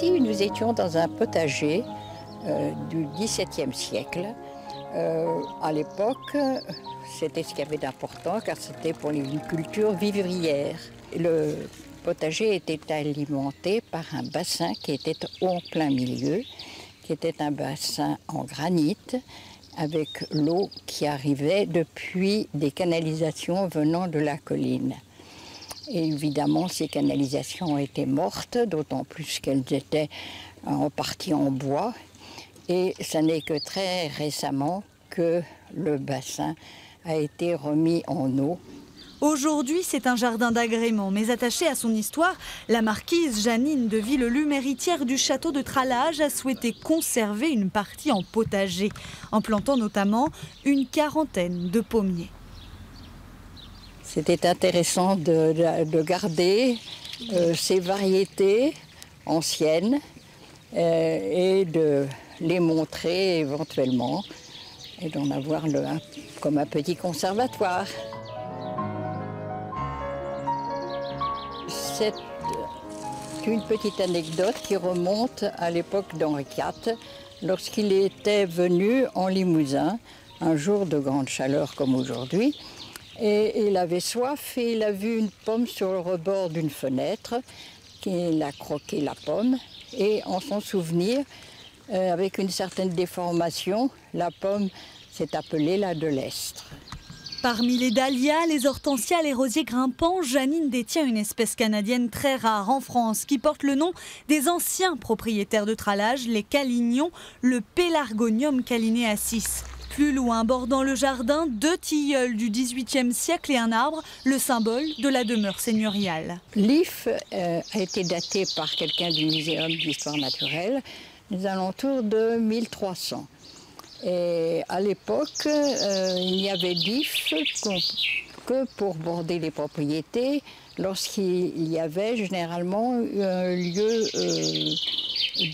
Ici, nous étions dans un potager du XVIIe siècle. À l'époque, c'était ce qu'il y avait d'important car c'était pour une culture vivrière. Le potager était alimenté par un bassin qui était en plein milieu, qui était un bassin en granit avec l'eau qui arrivait depuis des canalisations venant de la colline. Et évidemment, ces canalisations étaient mortes, d'autant plus qu'elles étaient en partie en bois. Et ce n'est que très récemment que le bassin a été remis en eau. Aujourd'hui, c'est un jardin d'agrément, mais attaché à son histoire, la marquise Jeannine de Villelu, héritière du château de Tralage, a souhaité conserver une partie en potager, en plantant notamment une quarantaine de pommiers. C'était intéressant de garder ces variétés anciennes et de les montrer éventuellement et d'en avoir comme un petit conservatoire. C'est une petite anecdote qui remonte à l'époque d'Henri IV, lorsqu'il était venu en Limousin, un jour de grande chaleur comme aujourd'hui, et il avait soif et il a vu une pomme sur le rebord d'une fenêtre, qu'il a croqué la pomme, et en son souvenir, avec une certaine déformation, la pomme s'est appelée la Delestre. Parmi les dahlias, les hortensias, les rosiers grimpants, Jeannine détient une espèce canadienne très rare en France qui porte le nom des anciens propriétaires de Tralage, les Calignons, le Pélargonium calineacis. Plus loin, bordant le jardin, 2 tilleuls du XVIIIe siècle et un arbre, le symbole de la demeure seigneuriale. L'if a été daté par quelqu'un du Muséum d'histoire naturelle aux alentours de 1300. Et à l'époque, il n'y avait d'if que pour border les propriétés, lorsqu'il y avait généralement un lieu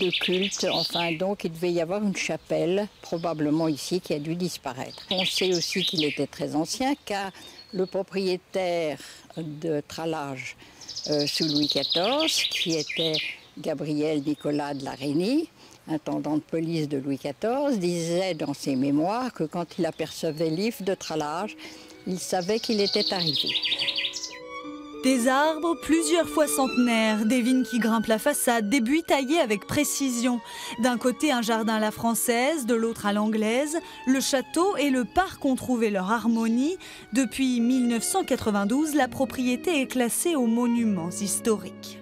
de culte. Enfin, donc, il devait y avoir une chapelle, probablement ici, qui a dû disparaître. On sait aussi qu'il était très ancien, car le propriétaire de Tralage sous Louis XIV, qui était Gabriel Nicolas de la Reynie, intendant de police de Louis XIV, disait dans ses mémoires que quand il apercevait l'if de Tralage, il savait qu'il était arrivé. Des arbres plusieurs fois centenaires, des vignes qui grimpent la façade, des buis taillés avec précision. D'un côté un jardin à la française, de l'autre à l'anglaise, le château et le parc ont trouvé leur harmonie. Depuis 1992, la propriété est classée aux monuments historiques.